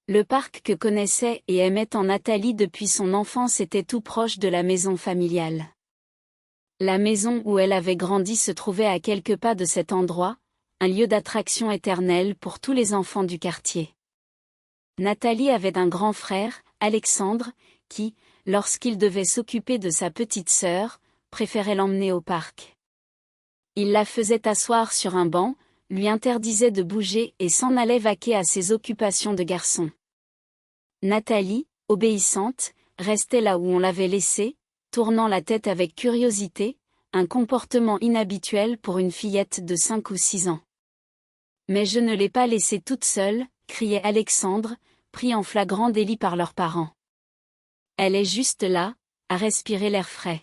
Le parc que connaissait et aimait tant Nathalie depuis son enfance était tout proche de la maison familiale. La maison où elle avait grandi se trouvait à quelques pas de cet endroit, un lieu d'attraction éternelle pour tous les enfants du quartier. Nathalie avait un grand frère, Alexandre, qui, lorsqu'il devait s'occuper de sa petite sœur, préférait l'emmener au parc. Il la faisait asseoir sur un banc, lui interdisait de bouger et s'en allait vaquer à ses occupations de garçon. Nathalie, obéissante, restait là où on l'avait laissée, tournant la tête avec curiosité, un comportement inhabituel pour une fillette de 5 ou 6 ans. « Mais je ne l'ai pas laissée toute seule », criait Alexandre, pris en flagrant délit par leurs parents. « Elle est juste là, à respirer l'air frais. »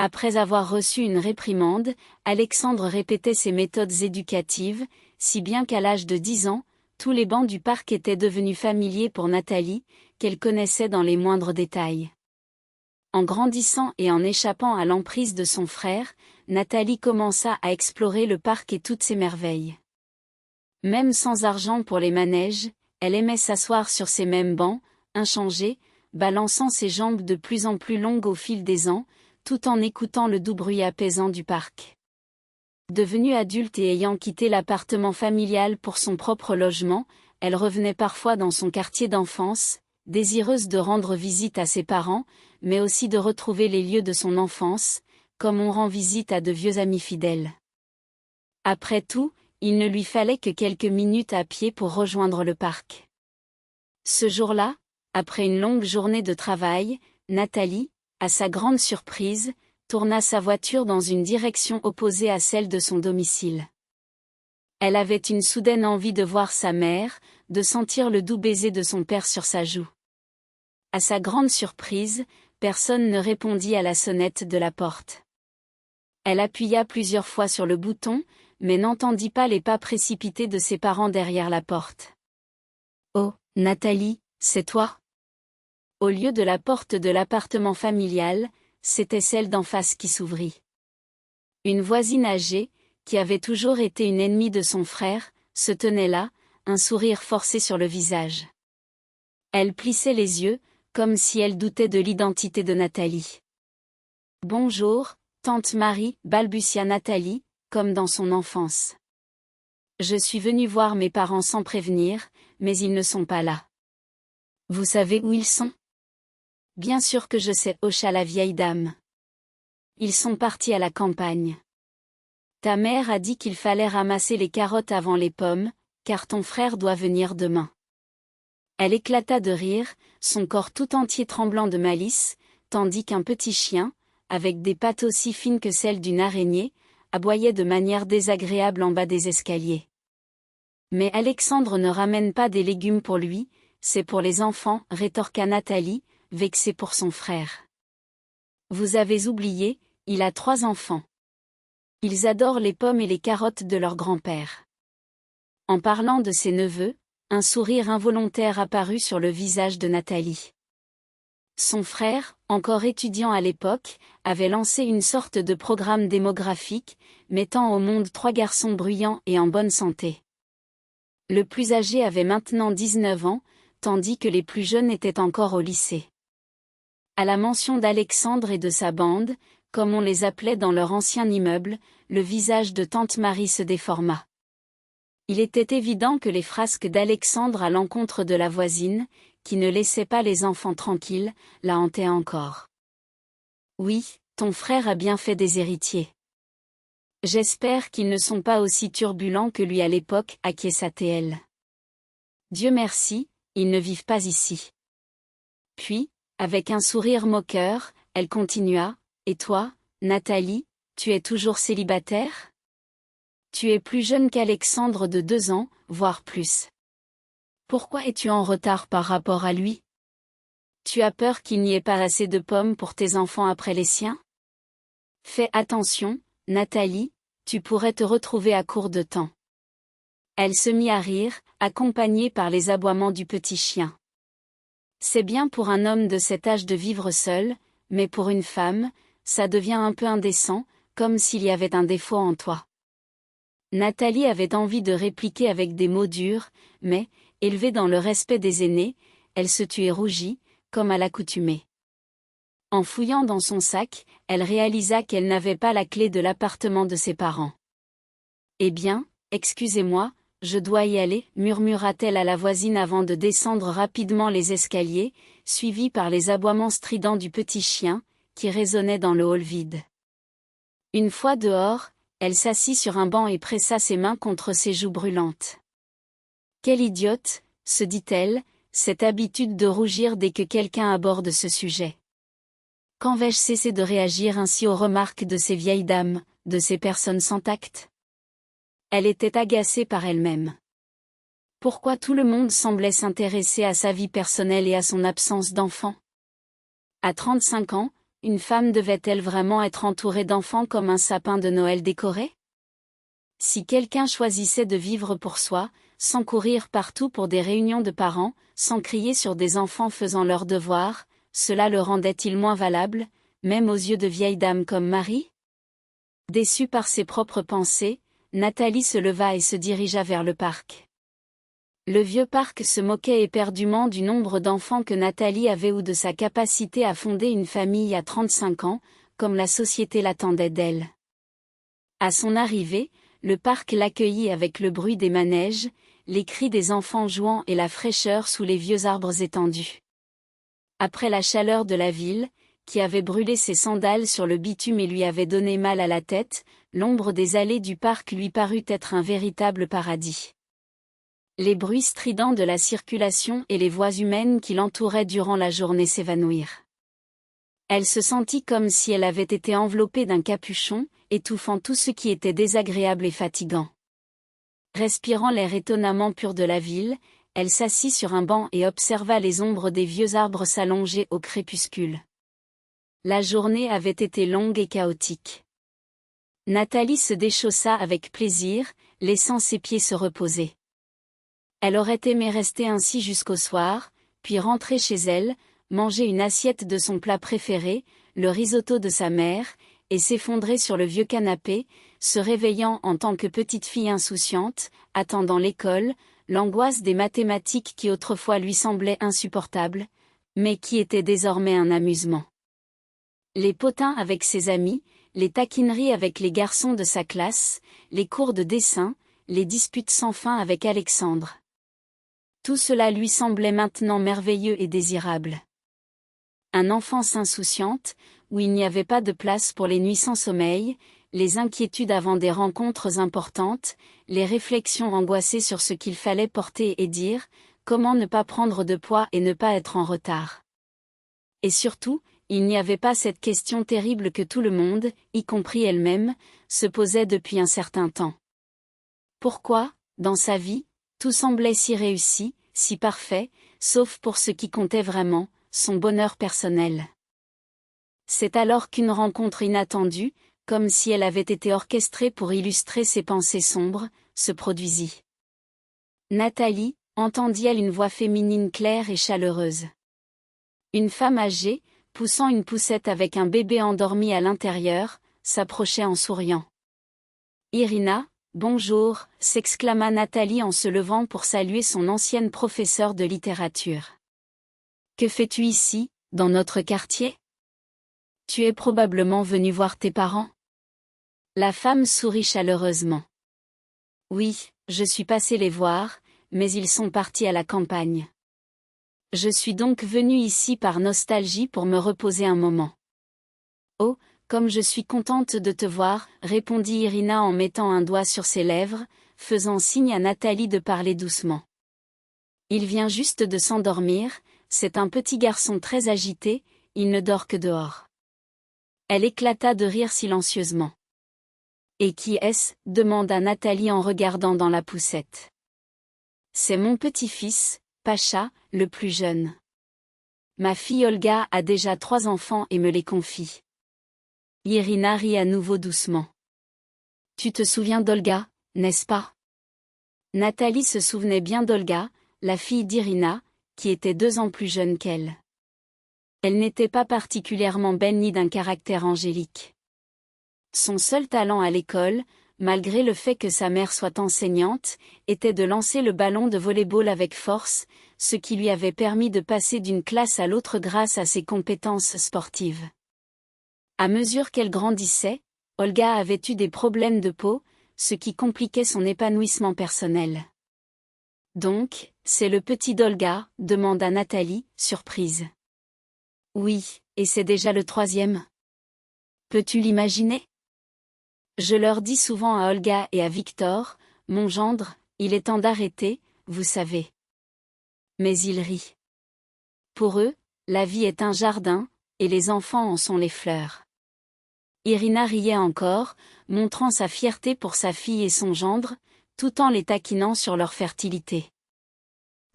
Après avoir reçu une réprimande, Alexandre répétait ses méthodes éducatives, si bien qu'à l'âge de 10 ans, tous les bancs du parc étaient devenus familiers pour Nathalie, qu'elle connaissait dans les moindres détails. En grandissant et en échappant à l'emprise de son frère, Nathalie commença à explorer le parc et toutes ses merveilles. Même sans argent pour les manèges, elle aimait s'asseoir sur ces mêmes bancs, inchangés, balançant ses jambes de plus en plus longues au fil des ans, tout en écoutant le doux bruit apaisant du parc. Devenue adulte et ayant quitté l'appartement familial pour son propre logement, elle revenait parfois dans son quartier d'enfance, désireuse de rendre visite à ses parents, mais aussi de retrouver les lieux de son enfance, comme on rend visite à de vieux amis fidèles. Après tout, il ne lui fallait que quelques minutes à pied pour rejoindre le parc. Ce jour-là, après une longue journée de travail, Nathalie, à sa grande surprise, tourna sa voiture dans une direction opposée à celle de son domicile. Elle avait une soudaine envie de voir sa mère, de sentir le doux baiser de son père sur sa joue. À sa grande surprise, personne ne répondit à la sonnette de la porte. Elle appuya plusieurs fois sur le bouton, mais n'entendit pas les pas précipités de ses parents derrière la porte. « Oh, Nathalie, c'est toi ?» Au lieu de la porte de l'appartement familial, c'était celle d'en face qui s'ouvrit. Une voisine âgée, qui avait toujours été une ennemie de son frère, se tenait là, un sourire forcé sur le visage. Elle plissait les yeux, comme si elle doutait de l'identité de Nathalie. « Bonjour, tante Marie », balbutia Nathalie, comme dans son enfance. « Je suis venue voir mes parents sans prévenir, mais ils ne sont pas là. »« Vous savez où ils sont ? » ?»« Bien sûr que je sais, » hocha la vieille dame. « Ils sont partis à la campagne. Ta mère a dit qu'il fallait ramasser les carottes avant les pommes, car ton frère doit venir demain. » Elle éclata de rire, son corps tout entier tremblant de malice, tandis qu'un petit chien, avec des pattes aussi fines que celles d'une araignée, aboyait de manière désagréable en bas des escaliers. « Mais Alexandre ne ramène pas des légumes pour lui, c'est pour les enfants, » rétorqua Nathalie, vexée pour son frère. « Vous avez oublié, il a 3 enfants. Ils adorent les pommes et les carottes de leur grand-père. » En parlant de ses neveux, un sourire involontaire apparut sur le visage de Nathalie. Son frère, encore étudiant à l'époque, avait lancé une sorte de programme démographique, mettant au monde 3 garçons bruyants et en bonne santé. Le plus âgé avait maintenant 19 ans, tandis que les plus jeunes étaient encore au lycée. À la mention d'Alexandre et de sa bande, comme on les appelait dans leur ancien immeuble, le visage de tante Marie se déforma. Il était évident que les frasques d'Alexandre à l'encontre de la voisine, qui ne laissait pas les enfants tranquilles, la hantaient encore. « Oui, ton frère a bien fait des héritiers. J'espère qu'ils ne sont pas aussi turbulents que lui à l'époque, » acquiesça-t-elle. « Dieu merci, ils ne vivent pas ici. » Puis, avec un sourire moqueur, elle continua, « Et toi, Nathalie, tu es toujours célibataire ? Tu es plus jeune qu'Alexandre de 2 ans, voire plus. Pourquoi es-tu en retard par rapport à lui ? Tu as peur qu'il n'y ait pas assez de pommes pour tes enfants après les siens ? Fais attention, Nathalie, tu pourrais te retrouver à court de temps. » Elle se mit à rire, accompagnée par les aboiements du petit chien. « C'est bien pour un homme de cet âge de vivre seul, mais pour une femme, ça devient un peu indécent, comme s'il y avait un défaut en toi. » Nathalie avait envie de répliquer avec des mots durs, mais, Élevée dans le respect des aînés, elle se tut et rougit, comme à l'accoutumée. En fouillant dans son sac, elle réalisa qu'elle n'avait pas la clé de l'appartement de ses parents. « Eh bien, excusez-moi, je dois y aller, » murmura-t-elle à la voisine avant de descendre rapidement les escaliers, suivie par les aboiements stridents du petit chien, qui résonnait dans le hall vide. Une fois dehors, elle s'assit sur un banc et pressa ses mains contre ses joues brûlantes. « Quelle idiote, » se dit-elle, cette habitude de rougir dès que quelqu'un aborde ce sujet. Quand vais-je cesser de réagir ainsi aux remarques de ces vieilles dames, de ces personnes sans tact? Elle était agacée par elle-même. Pourquoi tout le monde semblait s'intéresser à sa vie personnelle et à son absence d'enfant? À 35 ans, une femme devait-elle vraiment être entourée d'enfants comme un sapin de Noël décoré? Si quelqu'un choisissait de vivre pour soi, sans courir partout pour des réunions de parents, sans crier sur des enfants faisant leurs devoirs, cela le rendait-il moins valable, même aux yeux de vieilles dames comme Marie? Déçue par ses propres pensées, Nathalie se leva et se dirigea vers le parc. Le vieux parc se moquait éperdument du nombre d'enfants que Nathalie avait ou de sa capacité à fonder une famille à 35 ans, comme la société l'attendait d'elle. À son arrivée, le parc l'accueillit avec le bruit des manèges, les cris des enfants jouant et la fraîcheur sous les vieux arbres étendus. Après la chaleur de la ville, qui avait brûlé ses sandales sur le bitume et lui avait donné mal à la tête, l'ombre des allées du parc lui parut être un véritable paradis. Les bruits stridents de la circulation et les voix humaines qui l'entouraient durant la journée s'évanouirent. Elle se sentit comme si elle avait été enveloppée d'un capuchon, étouffant tout ce qui était désagréable et fatigant. Respirant l'air étonnamment pur de la ville, elle s'assit sur un banc et observa les ombres des vieux arbres s'allonger au crépuscule. La journée avait été longue et chaotique. Nathalie se déchaussa avec plaisir, laissant ses pieds se reposer. Elle aurait aimé rester ainsi jusqu'au soir, puis rentrer chez elle, manger une assiette de son plat préféré, le risotto de sa mère, et s'effondrer sur le vieux canapé, se réveillant en tant que petite fille insouciante, attendant l'école, l'angoisse des mathématiques qui autrefois lui semblait insupportable, mais qui était désormais un amusement. Les potins avec ses amis, les taquineries avec les garçons de sa classe, les cours de dessin, les disputes sans fin avec Alexandre. Tout cela lui semblait maintenant merveilleux et désirable. Un enfance insouciante, où il n'y avait pas de place pour les nuits sans sommeil, les inquiétudes avant des rencontres importantes, les réflexions angoissées sur ce qu'il fallait porter et dire, comment ne pas prendre de poids et ne pas être en retard. Et surtout, il n'y avait pas cette question terrible que tout le monde, y compris elle-même, se posait depuis un certain temps. Pourquoi, dans sa vie, tout semblait si réussi, si parfait, sauf pour ce qui comptait vraiment, son bonheur personnel. C'est alors qu'une rencontre inattendue, comme si elle avait été orchestrée pour illustrer ses pensées sombres, se produisit. Nathalie, entendit-elle une voix féminine claire et chaleureuse. Une femme âgée, poussant une poussette avec un bébé endormi à l'intérieur, s'approchait en souriant. « Irina, bonjour », s'exclama Nathalie en se levant pour saluer son ancienne professeure de littérature. « Que fais-tu ici, dans notre quartier ? Tu es probablement venue voir tes parents ?» La femme sourit chaleureusement. « Oui, je suis passée les voir, mais ils sont partis à la campagne. Je suis donc venue ici par nostalgie pour me reposer un moment. »« Oh, comme je suis contente de te voir, » répondit Irina en mettant un doigt sur ses lèvres, faisant signe à Nathalie de parler doucement. « Il vient juste de s'endormir, c'est un petit garçon très agité, il ne dort que dehors. » Elle éclata de rire silencieusement. « Et qui est-ce ? » demanda Nathalie en regardant dans la poussette. « C'est mon petit-fils, Pacha, le plus jeune. Ma fille Olga a déjà 3 enfants et me les confie. » Irina rit à nouveau doucement. « Tu te souviens d'Olga, n'est-ce pas ?» Nathalie se souvenait bien d'Olga, la fille d'Irina, qui était 2 ans plus jeune qu'elle. Elle n'était pas particulièrement belle ni d'un caractère angélique. Son seul talent à l'école, malgré le fait que sa mère soit enseignante, était de lancer le ballon de volley-ball avec force, ce qui lui avait permis de passer d'une classe à l'autre grâce à ses compétences sportives. À mesure qu'elle grandissait, Olga avait eu des problèmes de peau, ce qui compliquait son épanouissement personnel. Donc, c'est le petit d'Olga, demanda Nathalie, surprise. Oui, et c'est déjà le 3e. Peux-tu l'imaginer? Je leur dis souvent à Olga et à Victor, mon gendre, il est temps d'arrêter, vous savez. Mais ils rient. Pour eux, la vie est un jardin, et les enfants en sont les fleurs. Irina riait encore, montrant sa fierté pour sa fille et son gendre, tout en les taquinant sur leur fertilité.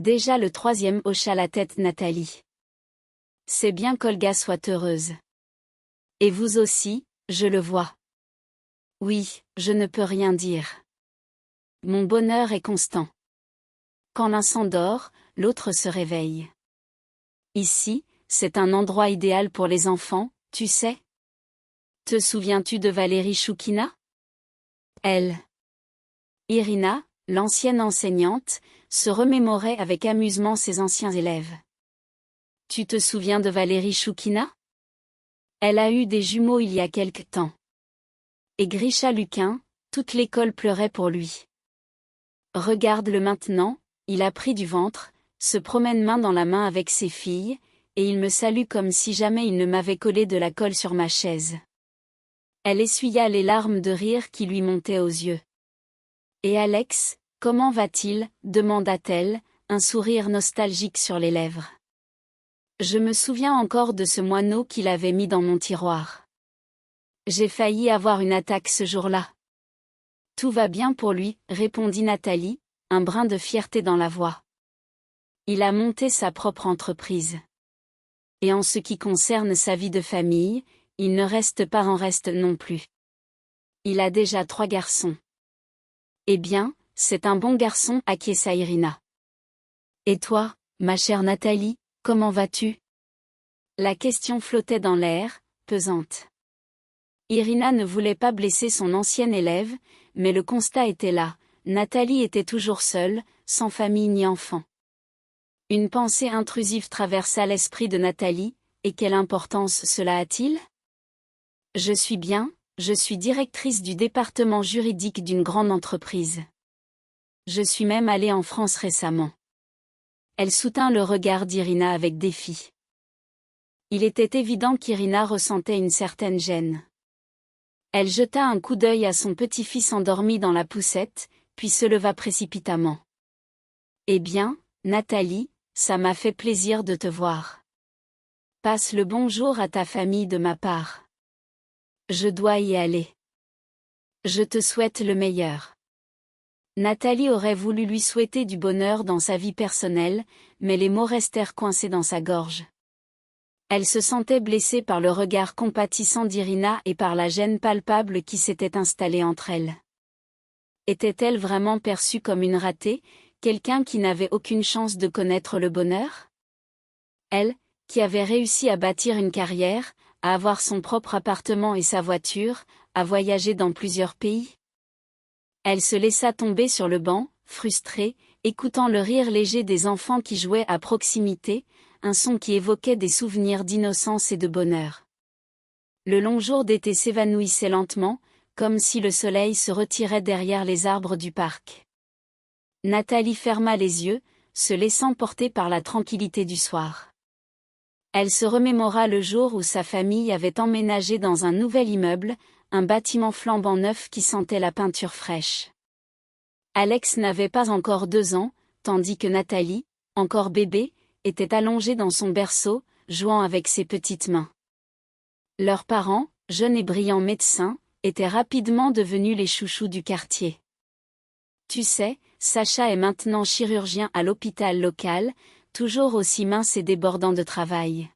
Déjà le 3e hocha la tête Nathalie. C'est bien qu'Olga soit heureuse. Et vous aussi, je le vois. Oui, je ne peux rien dire. Mon bonheur est constant. Quand l'un s'endort, l'autre se réveille. Ici, c'est un endroit idéal pour les enfants, tu sais. Te souviens-tu de Valérie Choukina? Elle. Irina, l'ancienne enseignante, se remémorait avec amusement ses anciens élèves. Tu te souviens de Valérie Choukina? Elle a eu des jumeaux il y a quelque temps. Et Grisha Luquin, toute l'école pleurait pour lui. Regarde-le maintenant, il a pris du ventre, se promène main dans la main avec ses filles, et il me salue comme si jamais il ne m'avait collé de la colle sur ma chaise. Elle essuya les larmes de rire qui lui montaient aux yeux. Et Alex, comment va-t-il? Demanda-t-elle, un sourire nostalgique sur les lèvres. Je me souviens encore de ce moineau qu'il avait mis dans mon tiroir. J'ai failli avoir une attaque ce jour-là. Tout va bien pour lui, répondit Nathalie, un brin de fierté dans la voix. Il a monté sa propre entreprise. Et en ce qui concerne sa vie de famille, il ne reste pas en reste non plus. Il a déjà 3 garçons. Eh bien, c'est un bon garçon, acquiesça Irina. Et toi, ma chère Nathalie, comment vas-tu? La question flottait dans l'air, pesante. Irina ne voulait pas blesser son ancienne élève, mais le constat était là, Nathalie était toujours seule, sans famille ni enfant. Une pensée intrusive traversa l'esprit de Nathalie, et quelle importance cela a-t-il? Je suis bien, je suis directrice du département juridique d'une grande entreprise. Je suis même allée en France récemment. Elle soutint le regard d'Irina avec défi. Il était évident qu'Irina ressentait une certaine gêne. Elle jeta un coup d'œil à son petit-fils endormi dans la poussette, puis se leva précipitamment. Eh bien, Nathalie, ça m'a fait plaisir de te voir. Passe le bonjour à ta famille de ma part. Je dois y aller. Je te souhaite le meilleur. Nathalie aurait voulu lui souhaiter du bonheur dans sa vie personnelle, mais les mots restèrent coincés dans sa gorge. Elle se sentait blessée par le regard compatissant d'Irina et par la gêne palpable qui s'était installée entre elles. Était-elle vraiment perçue comme une ratée, quelqu'un qui n'avait aucune chance de connaître le bonheur? Elle, qui avait réussi à bâtir une carrière, à avoir son propre appartement et sa voiture, à voyager dans plusieurs pays? Elle se laissa tomber sur le banc, frustrée, écoutant le rire léger des enfants qui jouaient à proximité, un son qui évoquait des souvenirs d'innocence et de bonheur. Le long jour d'été s'évanouissait lentement, comme si le soleil se retirait derrière les arbres du parc. Nathalie ferma les yeux, se laissant porter par la tranquillité du soir. Elle se remémora le jour où sa famille avait emménagé dans un nouvel immeuble, un bâtiment flambant neuf qui sentait la peinture fraîche. Alex n'avait pas encore 2 ans, tandis que Nathalie, encore bébé, était allongée dans son berceau, jouant avec ses petites mains. Leurs parents, jeunes et brillants médecins, étaient rapidement devenus les chouchous du quartier. Tu sais, Sacha est maintenant chirurgien à l'hôpital local, toujours aussi mince et débordant de travail.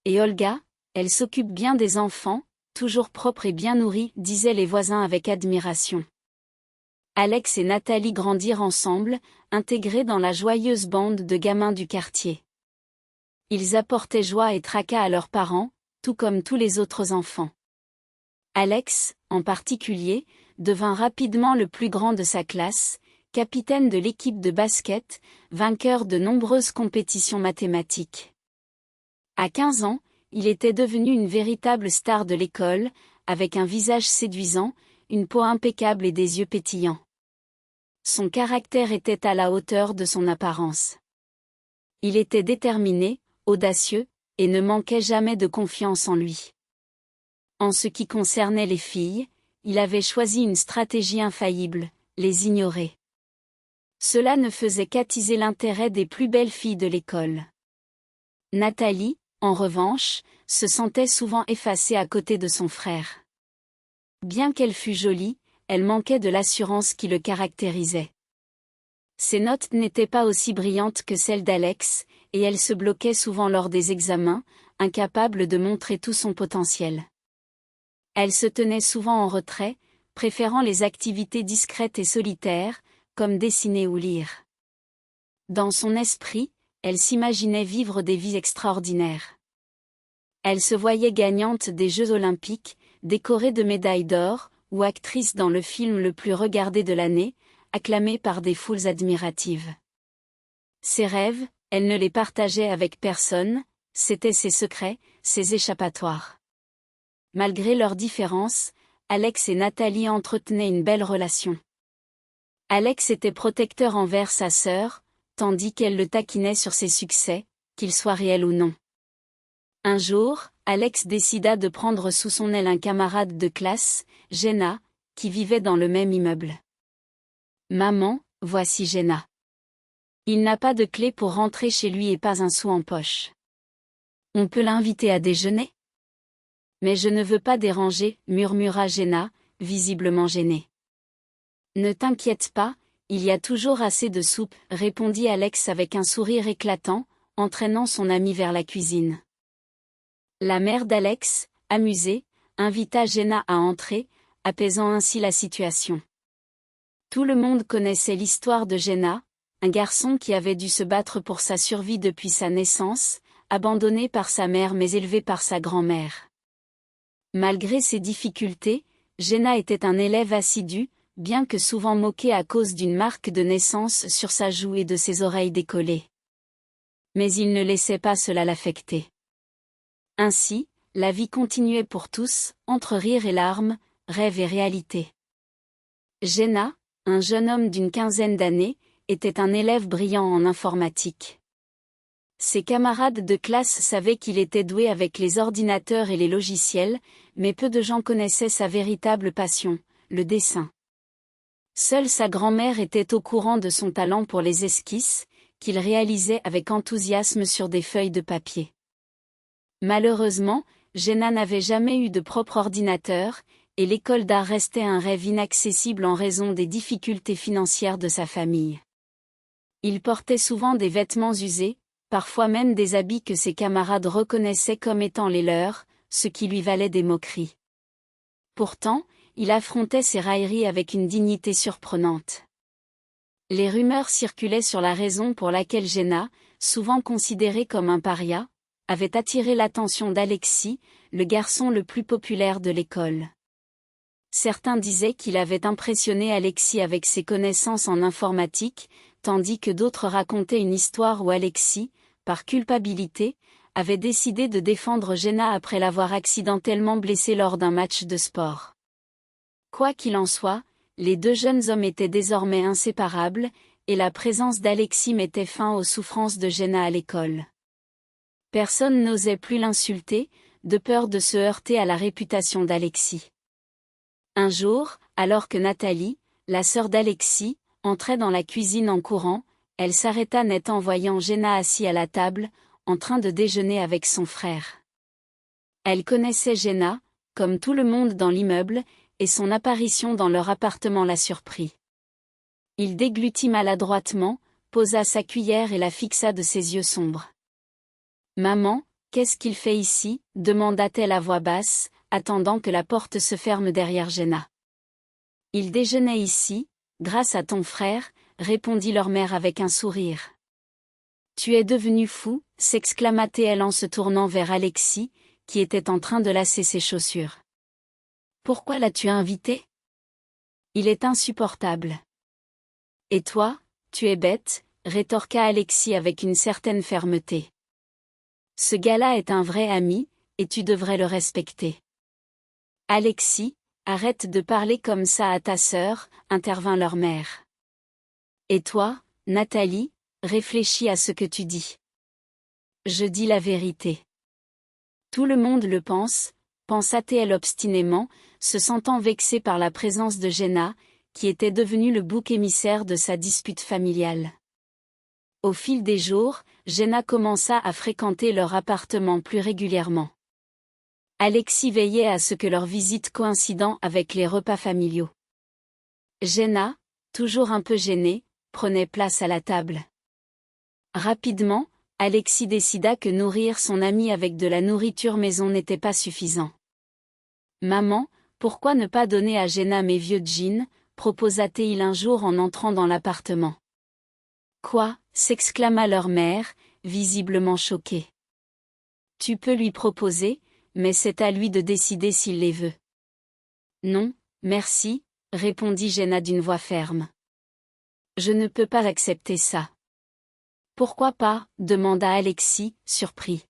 Et Olga, elle s'occupe bien des enfants, toujours propre et bien nourrie, disaient les voisins avec admiration. Alex et Nathalie grandirent ensemble, intégrés dans la joyeuse bande de gamins du quartier. Ils apportaient joie et tracas à leurs parents, tout comme tous les autres enfants. Alex, en particulier, devint rapidement le plus grand de sa classe, capitaine de l'équipe de basket, vainqueur de nombreuses compétitions mathématiques. À 15 ans, il était devenu une véritable star de l'école, avec un visage séduisant, une peau impeccable et des yeux pétillants. Son caractère était à la hauteur de son apparence. Il était déterminé, audacieux, et ne manquait jamais de confiance en lui. En ce qui concernait les filles, il avait choisi une stratégie infaillible, les ignorer. Cela ne faisait qu'attiser l'intérêt des plus belles filles de l'école. Nathalie, en revanche, se sentait souvent effacée à côté de son frère. Bien qu'elle fût jolie, elle manquait de l'assurance qui le caractérisait. Ses notes n'étaient pas aussi brillantes que celles d'Alex, et elle se bloquait souvent lors des examens, incapable de montrer tout son potentiel. Elle se tenait souvent en retrait, préférant les activités discrètes et solitaires, comme dessiner ou lire. Dans son esprit, elle s'imaginait vivre des vies extraordinaires. Elle se voyait gagnante des Jeux Olympiques, décorée de médailles d'or, ou actrice dans le film le plus regardé de l'année, acclamée par des foules admiratives. Ses rêves, elle ne les partageait avec personne, c'étaient ses secrets, ses échappatoires. Malgré leurs différences, Alex et Nathalie entretenaient une belle relation. Alex était protecteur envers sa sœur, tandis qu'elle le taquinait sur ses succès, qu'ils soient réels ou non. Un jour, Alex décida de prendre sous son aile un camarade de classe, Jenna, qui vivait dans le même immeuble. « Maman, voici Jenna. Il n'a pas de clé pour rentrer chez lui et pas un sou en poche. On peut l'inviter à déjeuner ? » « Mais je ne veux pas déranger, » murmura Jenna, visiblement gênée. « Ne t'inquiète pas, il y a toujours assez de soupe, » répondit Alex avec un sourire éclatant, entraînant son ami vers la cuisine. La mère d'Alex, amusée, invita Jenna à entrer, apaisant ainsi la situation. Tout le monde connaissait l'histoire de Jenna, un garçon qui avait dû se battre pour sa survie depuis sa naissance, abandonné par sa mère mais élevé par sa grand-mère. Malgré ses difficultés, Jenna était un élève assidu, bien que souvent moqué à cause d'une marque de naissance sur sa joue et de ses oreilles décollées. Mais il ne laissait pas cela l'affecter. Ainsi, la vie continuait pour tous, entre rire et larmes, rêve et réalité. Jenna, un jeune homme d'une quinzaine d'années, était un élève brillant en informatique. Ses camarades de classe savaient qu'il était doué avec les ordinateurs et les logiciels, mais peu de gens connaissaient sa véritable passion, le dessin. Seule sa grand-mère était au courant de son talent pour les esquisses, qu'il réalisait avec enthousiasme sur des feuilles de papier. Malheureusement, Jenna n'avait jamais eu de propre ordinateur, et l'école d'art restait un rêve inaccessible en raison des difficultés financières de sa famille. Il portait souvent des vêtements usés, parfois même des habits que ses camarades reconnaissaient comme étant les leurs, ce qui lui valait des moqueries. Pourtant, il affrontait ces railleries avec une dignité surprenante. Les rumeurs circulaient sur la raison pour laquelle Jenna, souvent considéré comme un paria, avait attiré l'attention d'Alexis, le garçon le plus populaire de l'école. Certains disaient qu'il avait impressionné Alexis avec ses connaissances en informatique, tandis que d'autres racontaient une histoire où Alexis, par culpabilité, avait décidé de défendre Jenna après l'avoir accidentellement blessée lors d'un match de sport. Quoi qu'il en soit, les deux jeunes hommes étaient désormais inséparables, et la présence d'Alexis mettait fin aux souffrances de Jenna à l'école. Personne n'osait plus l'insulter, de peur de se heurter à la réputation d'Alexis. Un jour, alors que Nathalie, la sœur d'Alexis, entrait dans la cuisine en courant, elle s'arrêta net en voyant Jenna assis à la table, en train de déjeuner avec son frère. Elle connaissait Jenna, comme tout le monde dans l'immeuble, et son apparition dans leur appartement la surprit. Il déglutit maladroitement, posa sa cuillère et la fixa de ses yeux sombres. « Maman, qu'est-ce qu'il fait ici ?» demanda-t-elle à voix basse, attendant que la porte se ferme derrière Jenna. « Il déjeunait ici, grâce à ton frère, » répondit leur mère avec un sourire. « Tu es devenu fou » s'exclama-t-elle en se tournant vers Alexis, qui était en train de lasser ses chaussures. « Pourquoi l'as-tu invité ? Il est insupportable. Et toi, tu es bête, rétorqua Alexis avec une certaine fermeté. Ce gars-là est un vrai ami, et tu devrais le respecter. Alexis, arrête de parler comme ça à ta sœur, intervint leur mère. Et toi, Nathalie, réfléchis à ce que tu dis. Je dis la vérité. Tout le monde le pense, pensa-t-elle obstinément, se sentant vexée par la présence de Jenna, qui était devenue le bouc émissaire de sa dispute familiale. Au fil des jours, Jenna commença à fréquenter leur appartement plus régulièrement. Alexis veillait à ce que leurs visites coïncidant avec les repas familiaux. Jenna, toujours un peu gênée, prenait place à la table. Rapidement, Alexis décida que nourrir son ami avec de la nourriture maison n'était pas suffisant. « Maman, pourquoi ne pas donner à Jenna mes vieux jeans ?» proposa-t-il un jour en entrant dans l'appartement. « Quoi ?» s'exclama leur mère, visiblement choquée. « Tu peux lui proposer, mais c'est à lui de décider s'il les veut. »« Non, merci », répondit Jenna d'une voix ferme. « Je ne peux pas accepter ça. »« Pourquoi pas ?» demanda Alexis, surpris.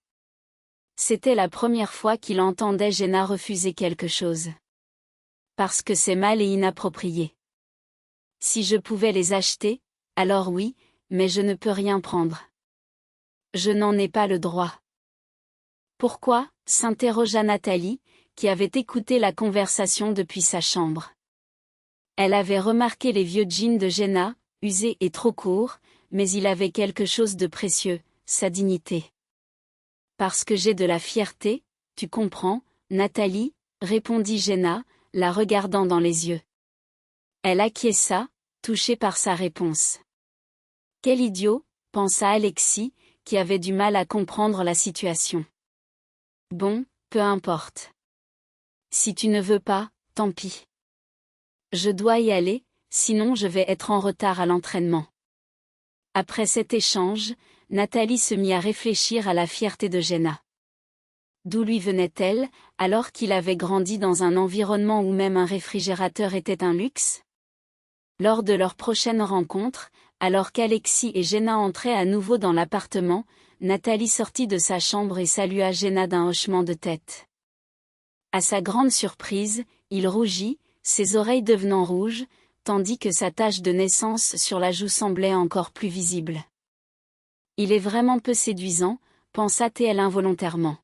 C'était la première fois qu'il entendait Jenna refuser quelque chose. « Parce que c'est mal et inapproprié. Si je pouvais les acheter, alors oui, mais je ne peux rien prendre. Je n'en ai pas le droit. » Pourquoi ? S'interrogea Nathalie, qui avait écouté la conversation depuis sa chambre. Elle avait remarqué les vieux jeans de Jenna, usés et trop courts, mais il avait quelque chose de précieux, sa dignité. Parce que j'ai de la fierté, tu comprends, Nathalie, répondit Jenna, la regardant dans les yeux. Elle acquiesça, touchée par sa réponse. Quel idiot, pensa Alexis, qui avait du mal à comprendre la situation. Bon, peu importe. Si tu ne veux pas, tant pis. Je dois y aller, sinon je vais être en retard à l'entraînement. Après cet échange, Nathalie se mit à réfléchir à la fierté de Jenna. D'où lui venait-elle, alors qu'il avait grandi dans un environnement où même un réfrigérateur était un luxe ? Lors de leur prochaine rencontre, alors qu'Alexis et Jenna entraient à nouveau dans l'appartement, Nathalie sortit de sa chambre et salua Jenna d'un hochement de tête. À sa grande surprise, il rougit, ses oreilles devenant rouges, tandis que sa tache de naissance sur la joue semblait encore plus visible. Il est vraiment peu séduisant, pensa-t-elle involontairement.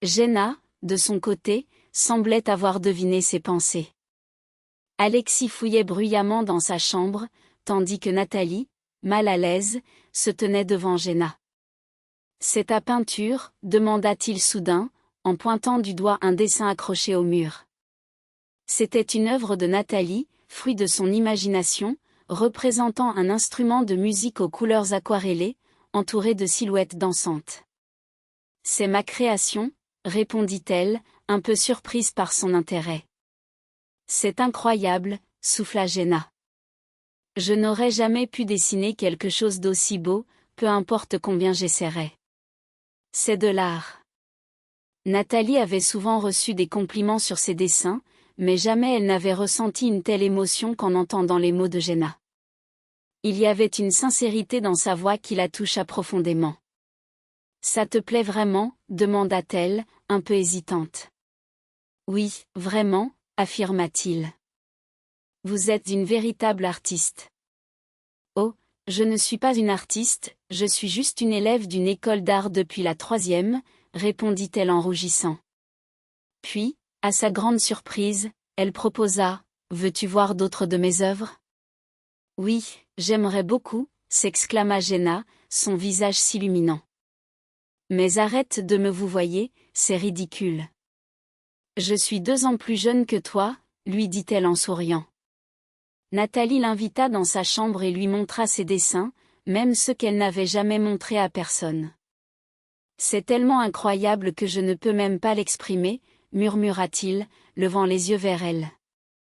Jenna, de son côté, semblait avoir deviné ses pensées. Alexis fouillait bruyamment dans sa chambre, tandis que Nathalie, mal à l'aise, se tenait devant Jenna. « C'est ta peinture ?» demanda-t-il soudain, en pointant du doigt un dessin accroché au mur. C'était une œuvre de Nathalie, fruit de son imagination, représentant un instrument de musique aux couleurs aquarellées, entouré de silhouettes dansantes. « C'est ma création », répondit-elle, un peu surprise par son intérêt. « C'est incroyable », souffla Jenna. « Je n'aurais jamais pu dessiner quelque chose d'aussi beau, peu importe combien j'essaierais. C'est de l'art. » Nathalie avait souvent reçu des compliments sur ses dessins, mais jamais elle n'avait ressenti une telle émotion qu'en entendant les mots de Jenna. Il y avait une sincérité dans sa voix qui la toucha profondément. « Ça te plaît vraiment ?» demanda-t-elle, un peu hésitante. « Oui, vraiment », affirma-t-il. « Vous êtes une véritable artiste. » « Oh, je ne suis pas une artiste, je suis juste une élève d'une école d'art depuis la 3e, » répondit-elle en rougissant. Puis, à sa grande surprise, elle proposa « Veux-tu voir d'autres de mes œuvres ?» « Oui, j'aimerais beaucoup », s'exclama Jenna, son visage s'illuminant. « Mais arrête de me vouvoyer, c'est ridicule. »« Je suis 2 ans plus jeune que toi », lui dit-elle en souriant. Nathalie l'invita dans sa chambre et lui montra ses dessins, même ceux qu'elle n'avait jamais montrés à personne. « C'est tellement incroyable que je ne peux même pas l'exprimer, » murmura-t-il, levant les yeux vers elle.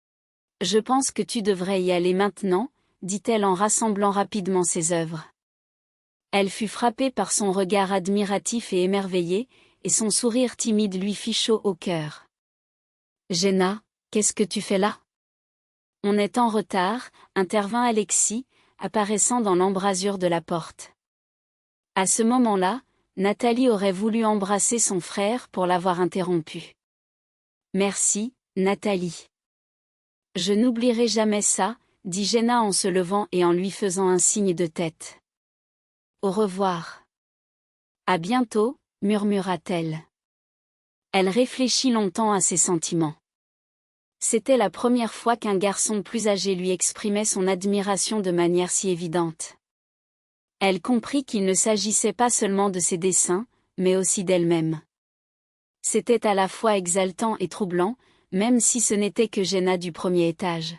« Je pense que tu devrais y aller maintenant, » dit-elle en rassemblant rapidement ses œuvres. Elle fut frappée par son regard admiratif et émerveillé, et son sourire timide lui fit chaud au cœur. « Jenna, qu'est-ce que tu fais là ? On est en retard, intervint Alexis, apparaissant dans l'embrasure de la porte. À ce moment-là, Nathalie aurait voulu embrasser son frère pour l'avoir interrompu. Merci, Nathalie. Je n'oublierai jamais ça, dit Jenna en se levant et en lui faisant un signe de tête. Au revoir. À bientôt, murmura-t-elle. Elle réfléchit longtemps à ses sentiments. C'était la première fois qu'un garçon plus âgé lui exprimait son admiration de manière si évidente. Elle comprit qu'il ne s'agissait pas seulement de ses dessins, mais aussi d'elle-même. C'était à la fois exaltant et troublant, même si ce n'était que Jenna du premier étage.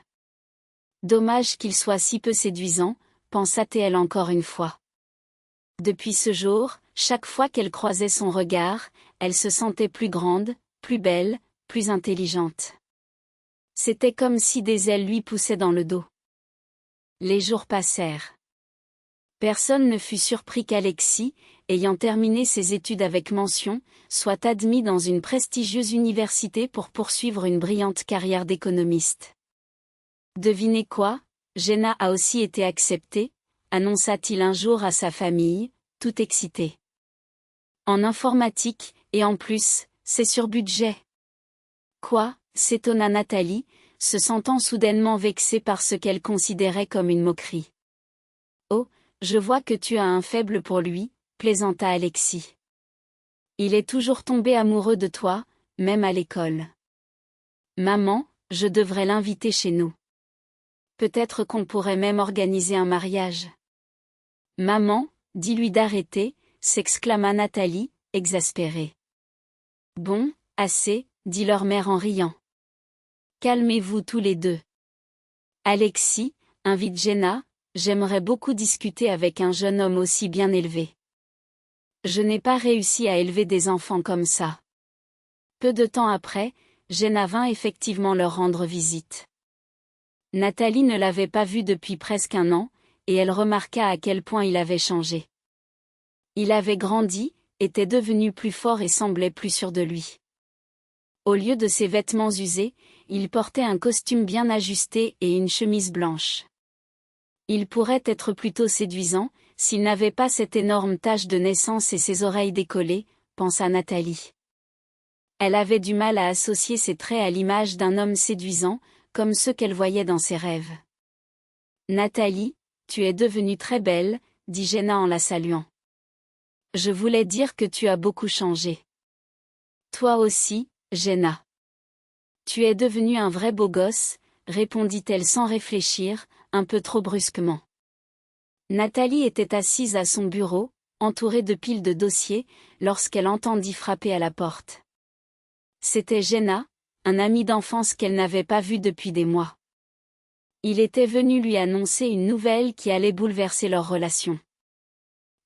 Dommage qu'il soit si peu séduisant, pensa-t-elle encore une fois. Depuis ce jour, chaque fois qu'elle croisait son regard, elle se sentait plus grande, plus belle, plus intelligente. C'était comme si des ailes lui poussaient dans le dos. Les jours passèrent. Personne ne fut surpris qu'Alexis, ayant terminé ses études avec mention, soit admis dans une prestigieuse université pour poursuivre une brillante carrière d'économiste. Devinez quoi, Jenna a aussi été acceptée, annonça-t-il un jour à sa famille, tout excité. En informatique, et en plus, c'est sur budget. Quoi, s'étonna Nathalie, se sentant soudainement vexée par ce qu'elle considérait comme une moquerie. Oh, je vois que tu as un faible pour lui, plaisanta Alexis. Il est toujours tombé amoureux de toi, même à l'école. Maman, je devrais l'inviter chez nous. Peut-être qu'on pourrait même organiser un mariage. Maman, dis-lui d'arrêter, s'exclama Nathalie, exaspérée. Bon, assez, dit leur mère en riant. Calmez-vous tous les deux. Alexis, invite Jenna, j'aimerais beaucoup discuter avec un jeune homme aussi bien élevé. Je n'ai pas réussi à élever des enfants comme ça. Peu de temps après, Jenna vint effectivement leur rendre visite. Nathalie ne l'avait pas vu depuis presque un an, et elle remarqua à quel point il avait changé. Il avait grandi, était devenu plus fort et semblait plus sûr de lui. Au lieu de ses vêtements usés, il portait un costume bien ajusté et une chemise blanche. Il pourrait être plutôt séduisant, s'il n'avait pas cette énorme tache de naissance et ses oreilles décollées, pensa Nathalie. Elle avait du mal à associer ses traits à l'image d'un homme séduisant, comme ceux qu'elle voyait dans ses rêves. Nathalie, tu es devenue très belle, dit Jenna en la saluant. Je voulais dire que tu as beaucoup changé. Toi aussi, Jenna. Tu es devenue un vrai beau gosse, répondit-elle sans réfléchir, un peu trop brusquement. Nathalie était assise à son bureau, entourée de piles de dossiers, lorsqu'elle entendit frapper à la porte. C'était Jenna, un ami d'enfance qu'elle n'avait pas vu depuis des mois. Il était venu lui annoncer une nouvelle qui allait bouleverser leur relation.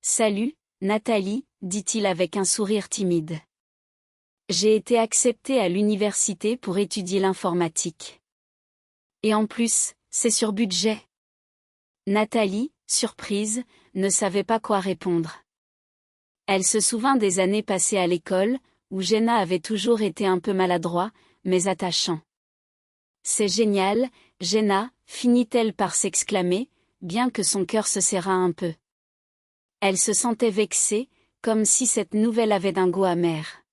Salut, Nathalie, dit-il avec un sourire timide. J'ai été accepté à l'université pour étudier l'informatique. Et en plus, c'est sur budget. Nathalie, surprise, ne savait pas quoi répondre. Elle se souvint des années passées à l'école, où Jenna avait toujours été un peu maladroit, mais attachant. C'est génial, Jenna, finit-elle par s'exclamer, bien que son cœur se serrât un peu. Elle se sentait vexée, comme si cette nouvelle avait d'un goût amer.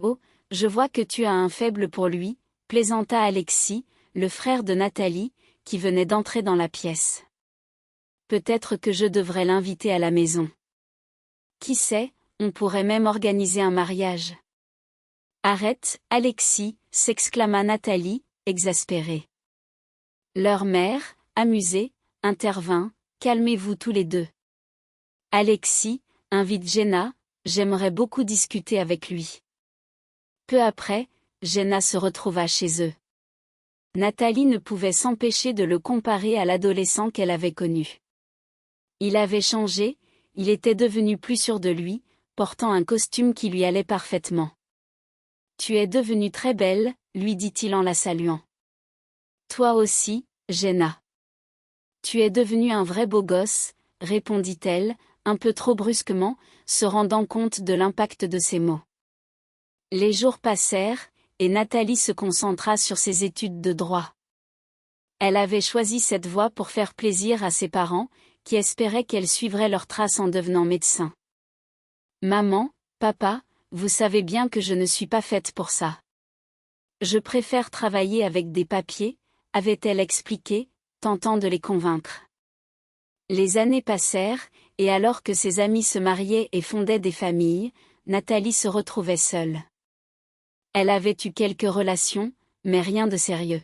Oh, je vois que tu as un faible pour lui, plaisanta Alexis, le frère de Nathalie, qui venait d'entrer dans la pièce. Peut-être que je devrais l'inviter à la maison. Qui sait, on pourrait même organiser un mariage. Arrête, Alexis, s'exclama Nathalie, exaspérée. Leur mère, amusée, intervint, calmez-vous tous les deux. Alexis, invite Jenna, j'aimerais beaucoup discuter avec lui. Peu après, Jenna se retrouva chez eux. Nathalie ne pouvait s'empêcher de le comparer à l'adolescent qu'elle avait connu. Il avait changé, il était devenu plus sûr de lui, portant un costume qui lui allait parfaitement. Tu es devenue très belle, lui dit-il en la saluant. Toi aussi, Jenna. Tu es devenu un vrai beau gosse, répondit-elle, un peu trop brusquement, se rendant compte de l'impact de ses mots. Les jours passèrent, et Nathalie se concentra sur ses études de droit. Elle avait choisi cette voie pour faire plaisir à ses parents, qui espéraient qu'elle suivrait leurs traces en devenant médecin. Maman, papa, vous savez bien que je ne suis pas faite pour ça. Je préfère travailler avec des papiers, avait-elle expliqué, tentant de les convaincre. Les années passèrent, et alors que ses amis se mariaient et fondaient des familles, Nathalie se retrouvait seule. Elle avait eu quelques relations, mais rien de sérieux.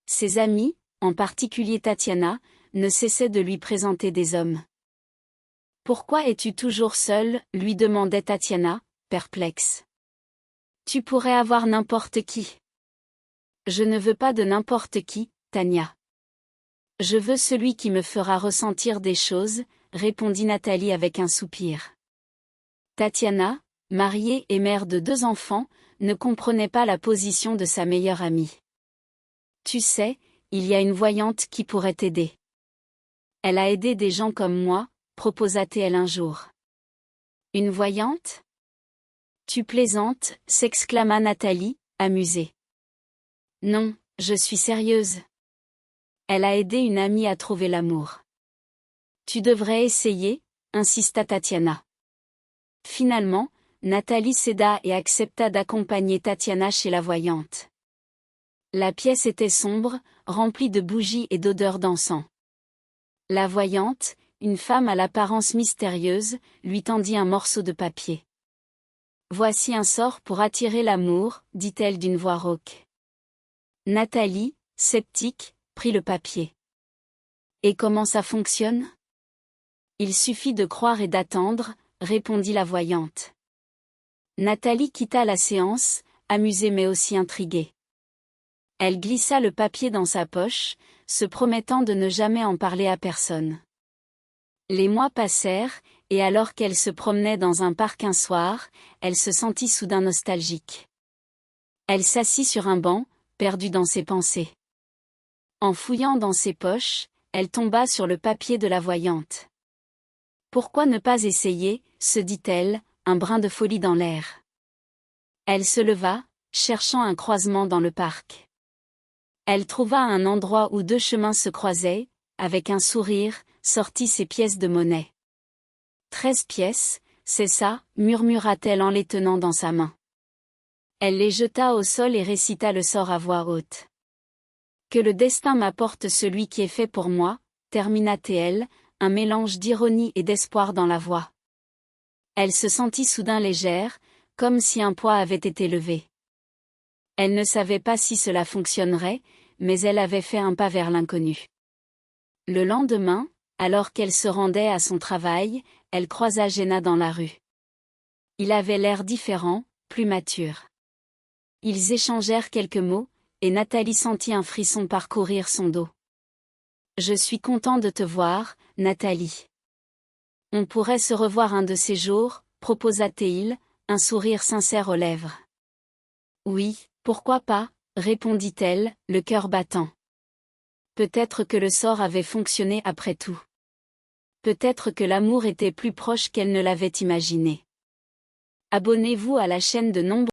Ses amis, en particulier Tatiana, ne cessaient de lui présenter des hommes. « Pourquoi es-tu toujours seule ?» lui demandait Tatiana, perplexe. « Tu pourrais avoir n'importe qui. » « Je ne veux pas de n'importe qui, Tania. Je veux celui qui me fera ressentir des choses, répondit Nathalie avec un soupir. Tatiana, mariée et mère de 2 enfants, ne comprenait pas la position de sa meilleure amie. Tu sais, il y a une voyante qui pourrait t'aider. Elle a aidé des gens comme moi, proposa-t-elle un jour. Une voyante ? Tu plaisantes, s'exclama Nathalie, amusée. Non, je suis sérieuse. Elle a aidé une amie à trouver l'amour. Tu devrais essayer, insista Tatiana. Finalement, Nathalie céda et accepta d'accompagner Tatiana chez la voyante. La pièce était sombre, remplie de bougies et d'odeurs d'encens. La voyante, une femme à l'apparence mystérieuse, lui tendit un morceau de papier. « Voici un sort pour attirer l'amour, dit-elle d'une voix rauque. Nathalie, sceptique, prit le papier. Et comment ça fonctionne ? Il suffit de croire et d'attendre, répondit la voyante. Nathalie quitta la séance, amusée mais aussi intriguée. Elle glissa le papier dans sa poche, se promettant de ne jamais en parler à personne. Les mois passèrent, et alors qu'elle se promenait dans un parc un soir, elle se sentit soudain nostalgique. Elle s'assit sur un banc, perdue dans ses pensées. En fouillant dans ses poches, elle tomba sur le papier de la voyante. Pourquoi ne pas essayer, se dit-elle, un brin de folie dans l'air. Elle se leva, cherchant un croisement dans le parc. Elle trouva un endroit où 2 chemins se croisaient, avec un sourire, sortit ses pièces de monnaie. 13 pièces, c'est ça, murmura-t-elle en les tenant dans sa main. Elle les jeta au sol et récita le sort à voix haute. Que le destin m'apporte celui qui est fait pour moi, termina-t-elle, un mélange d'ironie et d'espoir dans la voix. Elle se sentit soudain légère, comme si un poids avait été levé. Elle ne savait pas si cela fonctionnerait, mais elle avait fait un pas vers l'inconnu. Le lendemain, alors qu'elle se rendait à son travail, elle croisa Jenna dans la rue. Il avait l'air différent, plus mature. Ils échangèrent quelques mots, et Nathalie sentit un frisson parcourir son dos. « Je suis content de te voir, Nathalie. On pourrait se revoir un de ces jours, proposa-t-il, un sourire sincère aux lèvres. Oui, pourquoi pas, répondit-elle, le cœur battant. Peut-être que le sort avait fonctionné après tout. Peut-être que l'amour était plus proche qu'elle ne l'avait imaginé. Abonnez-vous à la chaîne de nombreux